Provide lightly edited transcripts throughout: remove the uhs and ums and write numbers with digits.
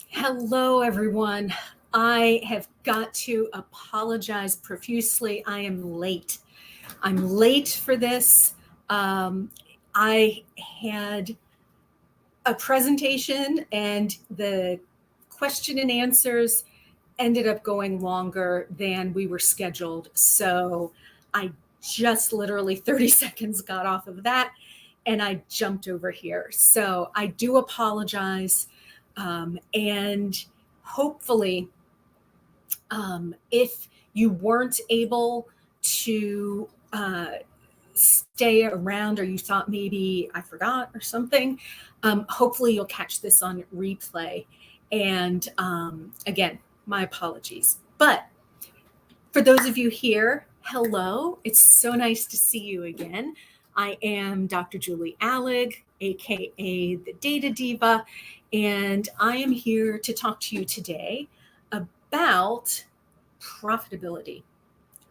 Hello, everyone. I have got to apologize profusely. I am late. I'm late for this. I had a presentation, and the question and answers ended up going longer than we were scheduled. So I just literally 30 seconds got off of that, and I jumped over here. So I do apologize. And hopefully, if you weren't able to stay around, or you thought maybe I forgot or something, hopefully you'll catch this on replay. And again, my apologies. But for those of you here, hello. It's so nice to see you again. I am Dr. Julie Allig, aka the Data Diva, and I am here to talk to you today about profitability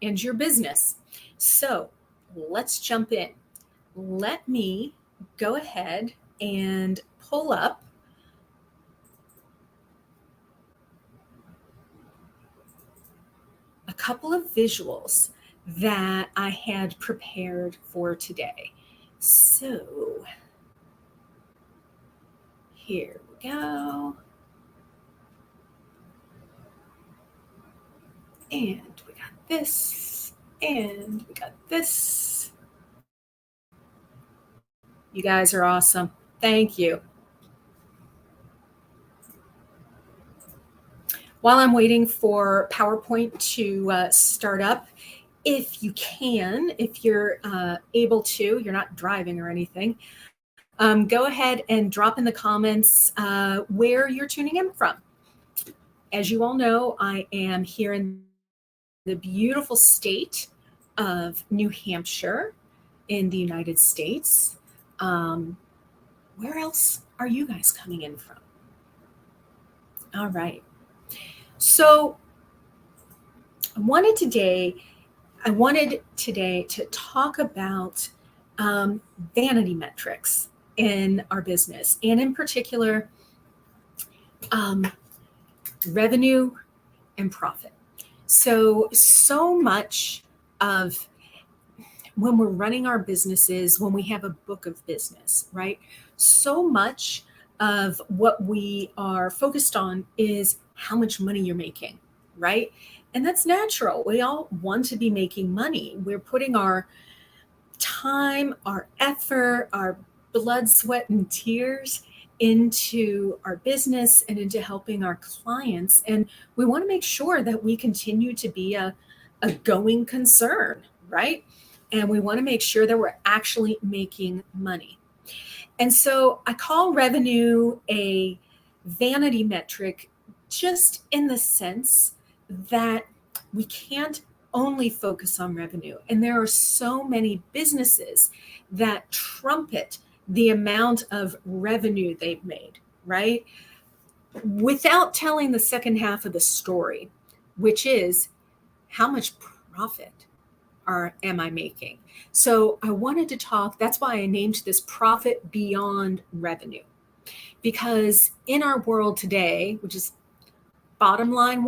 and your business. So let's jump in. Let me go ahead and pull up a couple of visuals that I had prepared for today. So here we go. And we got this, and we got this. You guys are awesome. Thank you. While I'm waiting for PowerPoint to start up, if you can, if you're able to, you're not driving or anything, go ahead and drop in the comments where you're tuning in from. As you all know, I am here in the beautiful state of New Hampshire in the United States. Where else are you guys coming in from? All right. So I wanted today to talk about vanity metrics in our business, and in particular, revenue and profit. So much of when we're running our businesses, when we have a book of business, right? So much of what we are focused on is how much money you're making, right? And that's natural. We all want to be making money. We're putting our time, our effort, our blood, sweat, and tears into our business and into helping our clients. And we want to make sure that we continue to be a going concern, right? And we want to make sure that we're actually making money. And so I call revenue a vanity metric, just in the sense that we can't only focus on revenue. And there are so many businesses that trumpet the amount of revenue they've made, right? Without telling the second half of the story, which is how much profit am I making? So I wanted to talk, that's why I named this Profit Beyond Revenue. Because in our world today, which is bottom line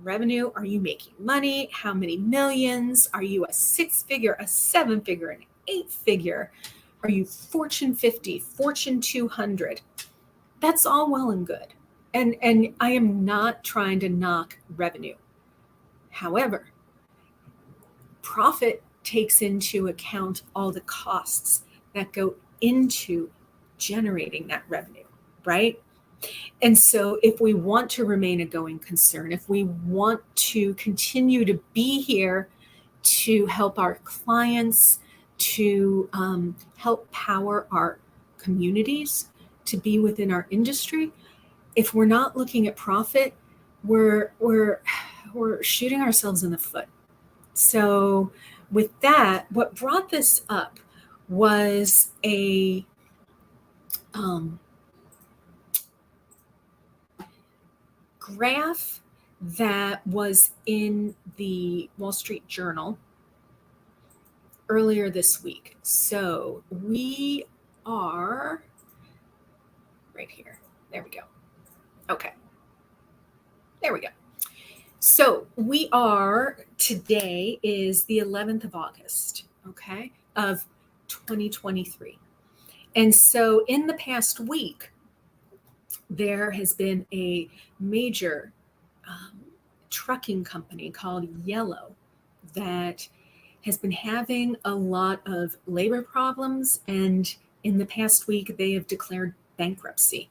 revenue, are you making money? How many millions? Are you a 6-figure, a 7-figure, an 8-figure? Are you Fortune 50, Fortune 200? That's all well and good. And I am not trying to knock revenue. However, profit takes into account all the costs that go into generating that revenue, right? And so if we want to remain a going concern, if we want to continue to be here to help our clients, to help power our communities, to be within our industry, if we're not looking at profit, we're shooting ourselves in the foot. So with that, what brought this up was a graph that was in the Wall Street Journal earlier this week. So we are right here. There we go. Okay. There we go. So today is the 11th of August, okay, of 2023. And so in the past week, there has been a major trucking company called Yellow that has been having a lot of labor problems. And in the past week, they have declared bankruptcy.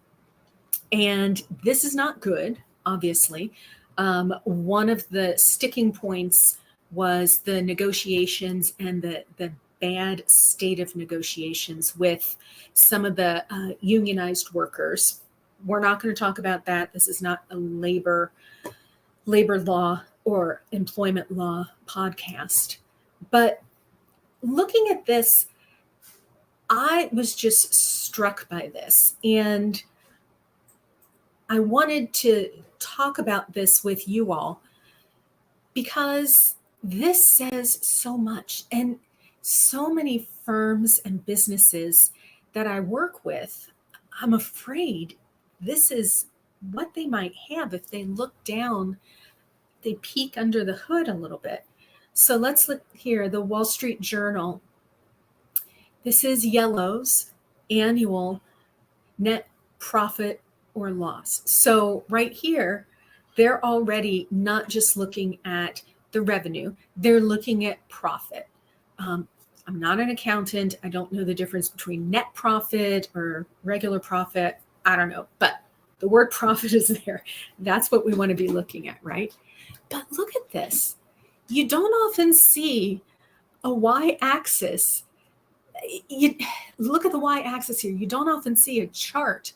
And this is not good, obviously. One of the sticking points was the negotiations and the bad state of negotiations with some of the unionized workers. We're not going to talk about that. This is not a labor law or employment law podcast. But looking at this, I was just struck by this. And I wanted to talk about this with you all because this says so much. And so many firms and businesses that I work with, I'm afraid this is what they might have if they look down, they peek under the hood a little bit. So let's look here, the Wall Street Journal. This is Yellow's annual net profit or loss. So right here, they're already not just looking at the revenue, they're looking at profit. I'm not an accountant. I don't know the difference between net profit or regular profit. I don't know, but the word profit is there. That's what we want to be looking at, right? But look at this. You don't often see a y-axis. You look at the y-axis here. You don't often see a chart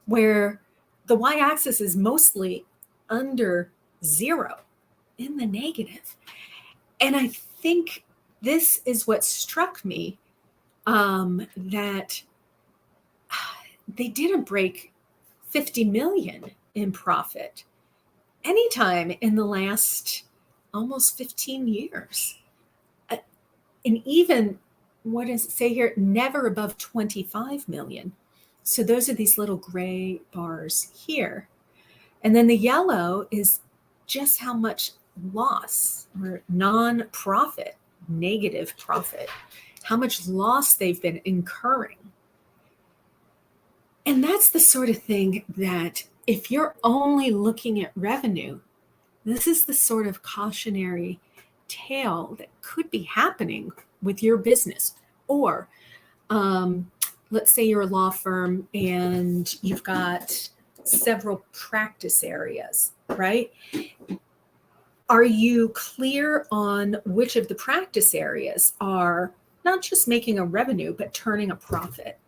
where the y-axis is mostly under zero, in the negative. And I think this is what struck me, that they didn't break 50 million in profit anytime in the last almost 15 years. And even, what does it say here? Never above 25 million. So those are these little gray bars here. And then the yellow is just how much loss or non-profit, negative profit, how much loss they've been incurring. And that's the sort of thing that if you're only looking at revenue, this is the sort of cautionary tale that could be happening with your business. Or let's say you're a law firm and you've got several practice areas, right? Are you clear on which of the practice areas are not just making a revenue, but turning a profit,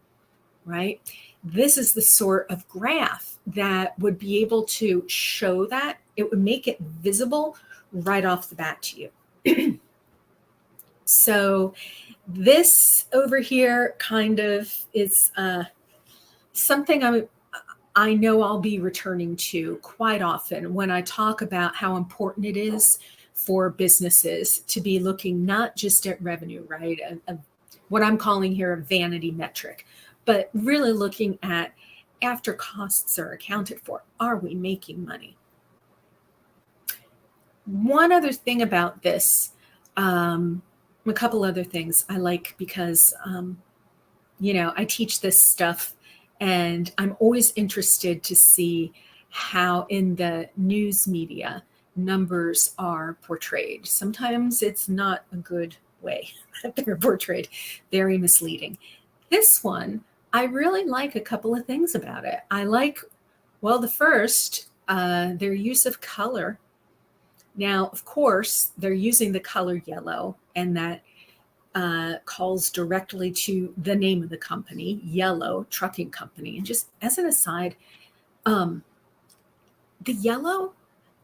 right? This is the sort of graph that would be able to show that. It would make it visible right off the bat to you. So this over here kind of is something I know I'll be returning to quite often when I talk about how important it is for businesses to be looking not just at revenue, right? What I'm calling here a vanity metric, but really looking at after costs are accounted for, are we making money? One other thing about this, a couple other things I like because, I teach this stuff and I'm always interested to see how in the news media numbers are portrayed. Sometimes it's not a good way that they're portrayed, very misleading. This one, I really like a couple of things about it. I like, well, the first, their use of color. Now, of course, they're using the color yellow, and that calls directly to the name of the company, Yellow Trucking Company. And just as an aside, the yellow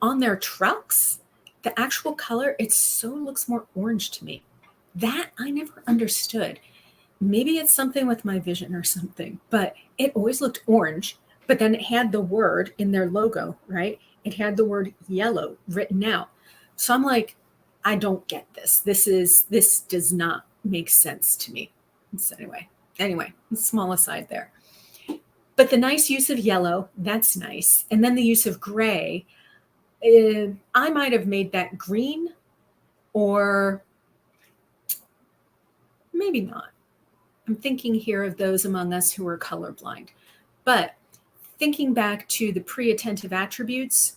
on their trucks, the actual color, it so looks more orange to me. That I never understood. Maybe it's something with my vision or something, but it always looked orange, but then it had the word in their logo, right? It had the word yellow written out. So I'm like, I don't get this. This does not make sense to me. So anyway, Anyway, small aside there. But the nice use of yellow, that's nice. And then the use of gray, I might have made that green, or maybe not. I'm thinking here of those among us who are colorblind. But thinking back to the pre-attentive attributes,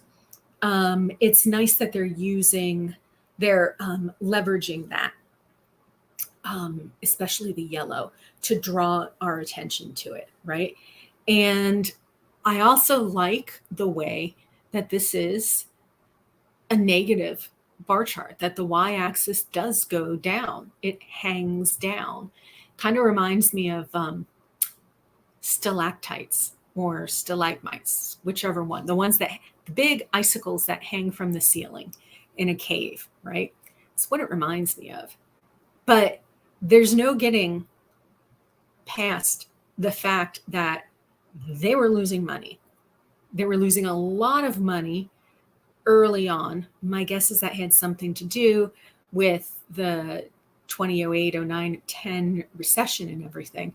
it's nice that they're leveraging that, especially the yellow, to draw our attention to it, right? And I also like the way that this is a negative bar chart, that the y-axis does go down. It hangs down. Kind of reminds me of stalactites or stalagmites, whichever one. The big icicles that hang from the ceiling in a cave, right? It's what it reminds me of. But there's no getting past the fact that they were losing money. They were losing a lot of money early on. My guess is that had something to do with the 2008, 09, 10 recession and everything.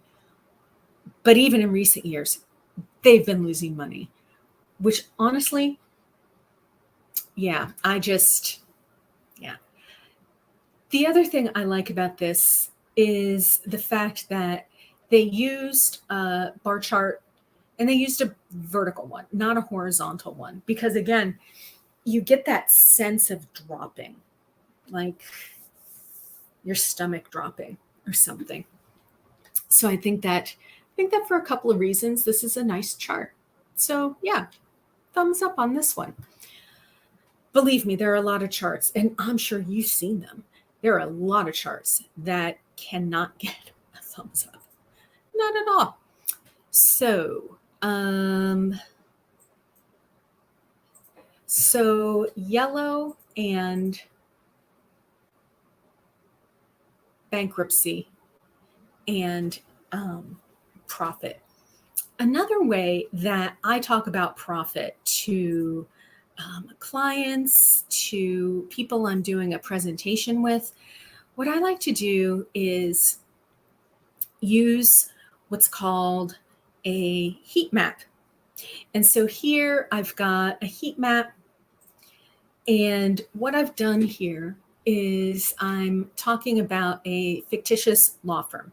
But even in recent years, they've been losing money, which honestly, yeah. The other thing I like about this is the fact that they used a bar chart, and they used a vertical one, not a horizontal one, because again, you get that sense of dropping, like your stomach dropping or something. So I think that for a couple of reasons, this is a nice chart. So yeah, thumbs up on this one. Believe me, there are a lot of charts, and I'm sure you've seen them. There are a lot of charts that cannot get a thumbs up. Not at all. So, yellow and bankruptcy and profit. Another way that I talk about profit to clients, to people I'm doing a presentation with, what I like to do is use what's called a heat map. And so here I've got a heat map, and what I've done here is I'm talking about a fictitious law firm.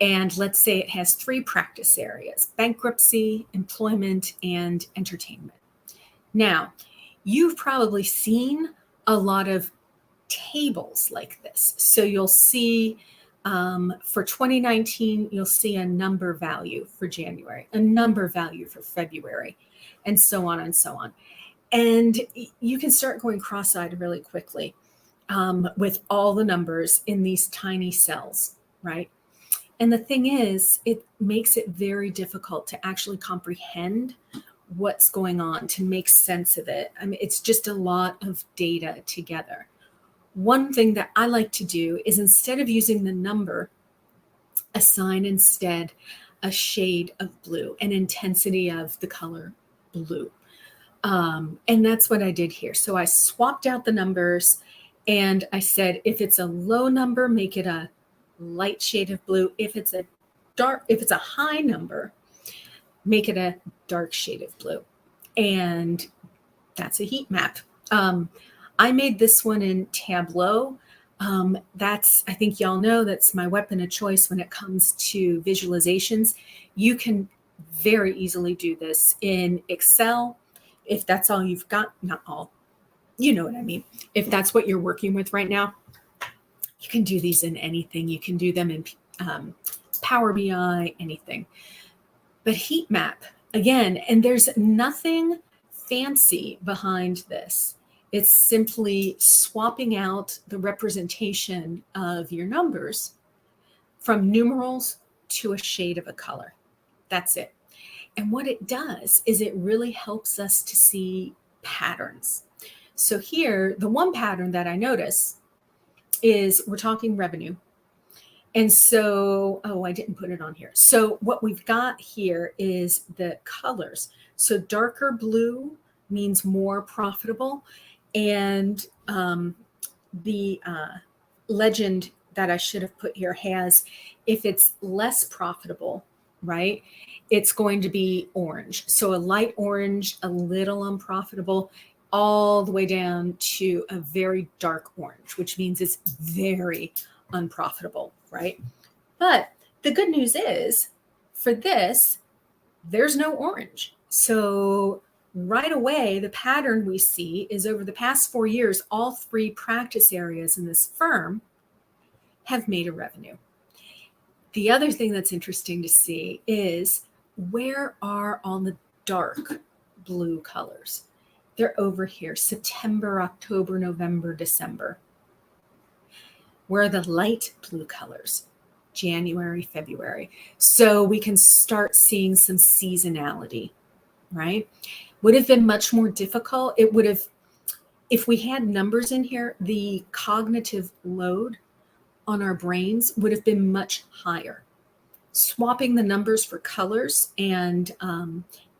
And let's say it has 3 practice areas: bankruptcy, employment, and entertainment. Now, you've probably seen a lot of tables like this. So you'll see for 2019, you'll see a number value for January, a number value for February, and so on and so on. And you can start going cross-eyed really quickly with all the numbers in these tiny cells, right? And the thing is, it makes it very difficult to actually comprehend what's going on, to make sense of it. I mean, it's just a lot of data together. One thing that I like to do is, instead of using the number, assign instead a shade of blue, an intensity of the color blue. And that's what I did here. So I swapped out the numbers, and I said, if it's a low number, make it a light shade of blue. If it's a high number, make it a dark shade of blue. And that's a heat map. I made this one in Tableau. I think y'all know, that's my weapon of choice when it comes to visualizations. You can very easily do this in Excel, if that's all you've got. Not all, you know what I mean. If that's what you're working with right now, you can do these in anything. You can do them in Power BI, anything. But heat map, again, and there's nothing fancy behind this. It's simply swapping out the representation of your numbers from numerals to a shade of a color. That's it. And what it does is it really helps us to see patterns. So here, the one pattern that I notice is we're talking revenue. And so, I didn't put it on here. So what we've got here is the colors. So darker blue means more profitable. And the legend that I should have put here has, if it's less profitable, right, it's going to be orange. So a light orange, a little unprofitable, all the way down to a very dark orange, which means it's very unprofitable, right? But the good news is for this, there's no orange. So right away, the pattern we see is over the past 4 years, all 3 practice areas in this firm have made a revenue. The other thing that's interesting to see is where are all the dark blue colors? They're over here, September, October, November, December. Where are the light blue colors? January, February. So we can start seeing some seasonality, right? Would have been much more difficult. It would have, if we had numbers in here, the cognitive load on our brains would have been much higher. Swapping the numbers for colors and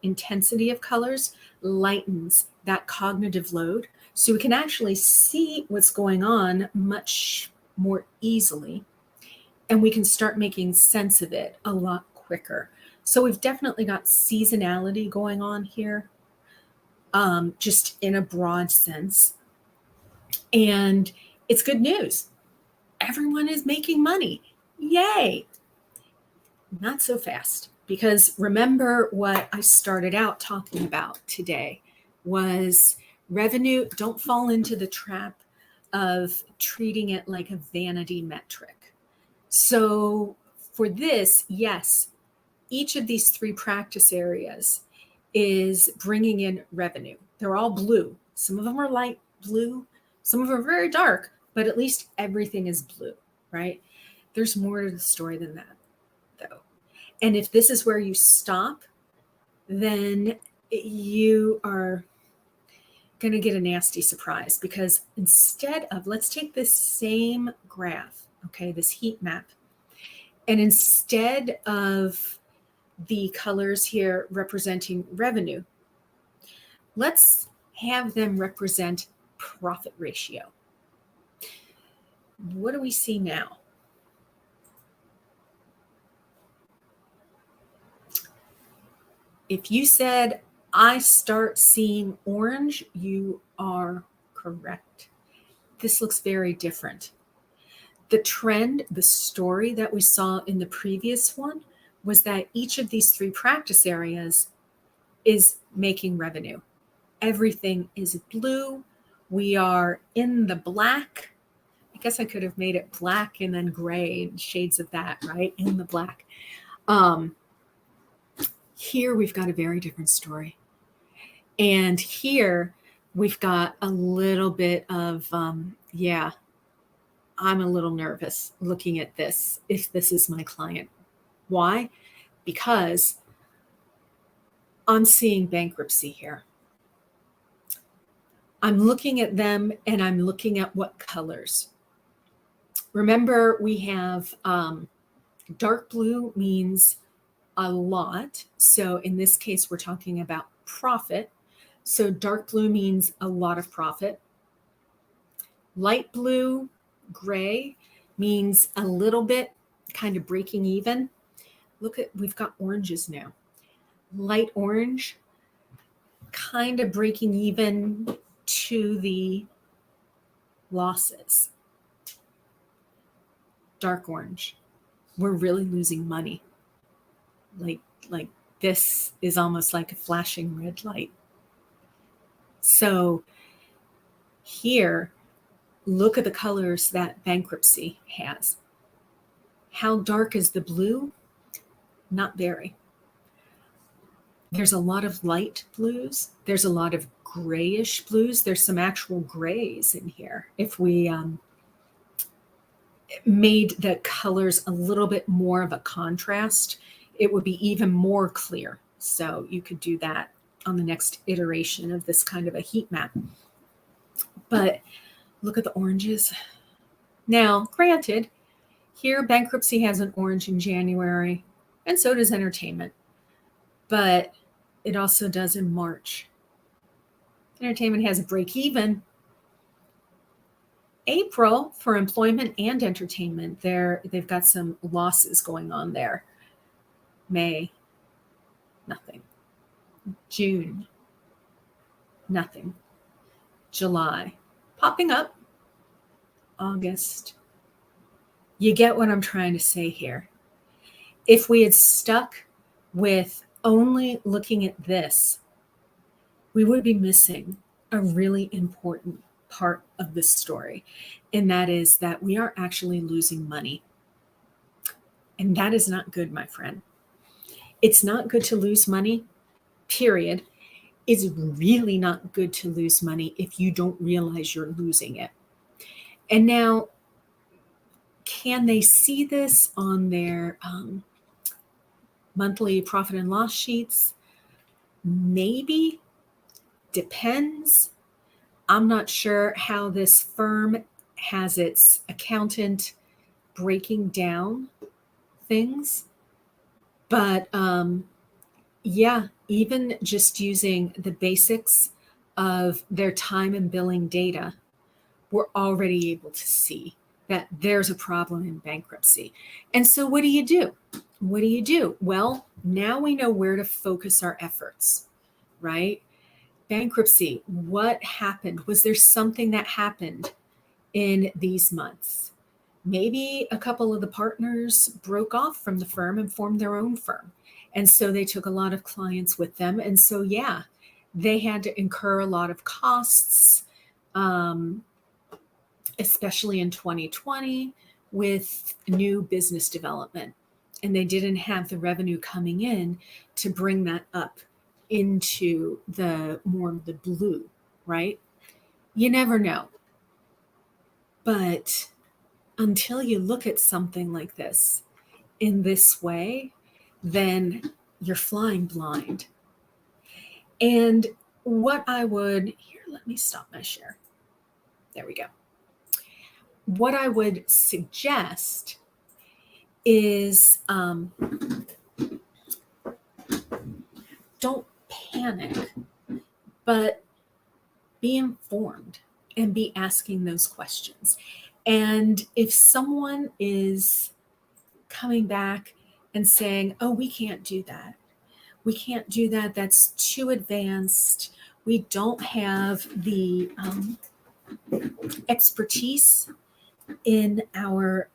intensity of colors lightens that cognitive load. So we can actually see what's going on much more easily, and we can start making sense of it a lot quicker. So we've definitely got seasonality going on here, just in a broad sense. And it's good news. Everyone is making money. Yay. Not so fast, because remember what I started out talking about today was revenue. Don't fall into the trap of treating it like a vanity metric. So for this, yes, each of these 3 practice areas is bringing in revenue. They're all blue. Some of them are light blue. Some of them are very dark, but at least everything is blue, right? There's more to the story than that, though. And if this is where you stop, then you are going to get a nasty surprise, because instead of, let's take this same graph, okay, this heat map, and instead of the colors here representing revenue, let's have them represent profit ratio. What do we see now? If you said, I start seeing orange, you are correct. This looks very different. The trend, the story that we saw in the previous one was that each of these 3 practice areas is making revenue. Everything is blue. We are in the black. I guess I could have made it black and then gray and shades of that, right? In the black. Here we've got a very different story. And here we've got a little bit of, I'm a little nervous looking at this, if this is my client. Why? Because I'm seeing bankruptcy here. I'm looking at them and I'm looking at what colors. Remember, we have dark blue means a lot. So in this case, we're talking about profit. So dark blue means a lot of profit. Light blue, gray means a little bit, kind of breaking even. Look at, we've got oranges now. Light orange, kind of breaking even to the losses. Dark orange, we're really losing money. Like this is almost like a flashing red light. So here, look at the colors that bankruptcy has. How dark is the blue? Not very. There's a lot of light blues. There's a lot of grayish blues. There's some actual grays in here. If we made the colors a little bit more of a contrast, it would be even more clear. So you could do that on the next iteration of this kind of a heat map. But look at the oranges. Now, granted, here bankruptcy has an orange in January, and so does entertainment. But it also does in March. Entertainment has a break even. April for employment and entertainment, they've got some losses going on there. May, nothing. June, nothing. July, popping up. August. You get what I'm trying to say here. If we had stuck with only looking at this, we would be missing a really important part of this story. And that is that we are actually losing money. And that is not good, my friend. It's not good to lose money, period. It's really not good to lose money if you don't realize you're losing it. And now, can they see this on their monthly profit and loss sheets? Maybe. Depends. I'm not sure how this firm has its accountant breaking down things. But yeah, even just using the basics of their time and billing data, we're already able to see that there's a problem in bankruptcy. And so what do you do? What do you do? Well, now we know where to focus our efforts, right? Bankruptcy, what happened? Was there something that happened in these months? Maybe a couple of the partners broke off from the firm and formed their own firm. And so they took a lot of clients with them. And so, yeah, they had to incur a lot of costs, especially in 2020 with new business development. And they didn't have the revenue coming in to bring that up into the more of the blue, right? You never know. But until you look at something like this in this way, then you're flying blind. And what I would, here, let me stop my share. There we go. What I would suggest is don't panic, but be informed and be asking those questions. And if someone is coming back and saying, oh, we can't do that. We can't do that. That's too advanced. We don't have the expertise in our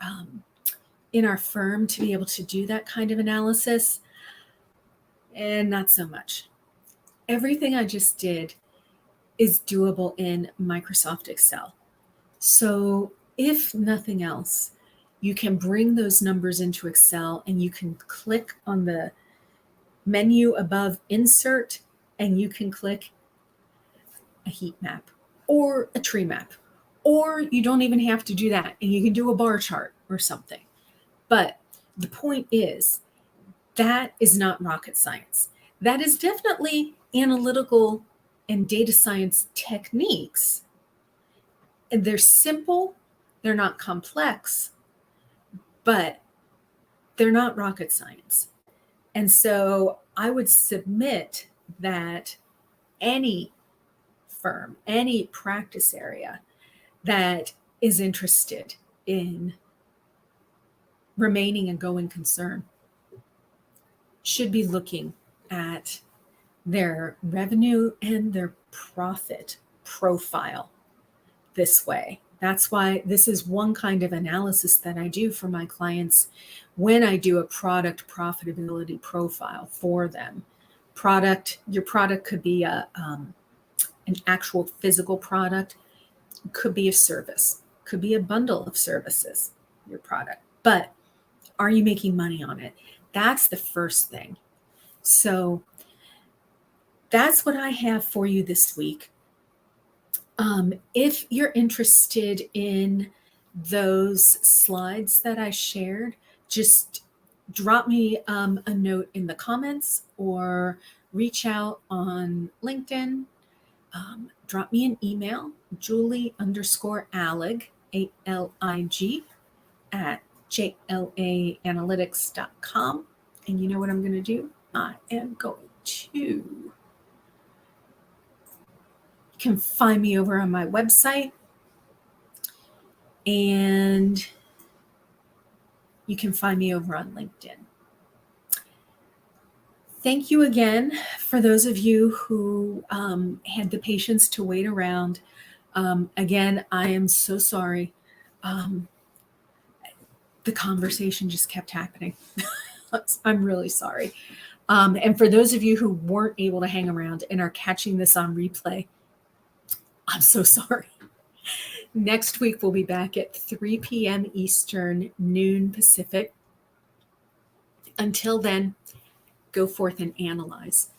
firm to be able to do that kind of analysis. And not so much. Everything I just did is doable in Microsoft Excel. So if nothing else, you can bring those numbers into Excel and you can click on the menu above Insert and you can click a heat map or a tree map. Or you don't even have to do that and you can do a bar chart or something. But the point is, that is not rocket science. That is definitely analytical and data science techniques. And they're simple, they're not complex, but they're not rocket science. And so I would submit that any firm, any practice area that is interested in remaining a going concern should be looking at their revenue and their profit profile this way. That's why this is one kind of analysis that I do for my clients when I do a product profitability profile for them. Your product could be an actual physical product, could be a service, could be a bundle of services, your product. But are you making money on it? That's the first thing. So that's what I have for you this week. If you're interested in those slides that I shared, just drop me a note in the comments or reach out on LinkedIn. Drop me an email, Julie_Alig, ALIG, at jlaanalytics.com. And you know what I'm going to do? I am going to, you can find me over on my website, And you can find me over on LinkedIn. Thank you again for those of you who had the patience to wait around. Again, I am so sorry. The conversation just kept happening. I'm really sorry. And for those of you who weren't able to hang around and are catching this on replay, I'm so sorry. Next week, we'll be back at 3 p.m. Eastern, noon Pacific. Until then, go forth and analyze.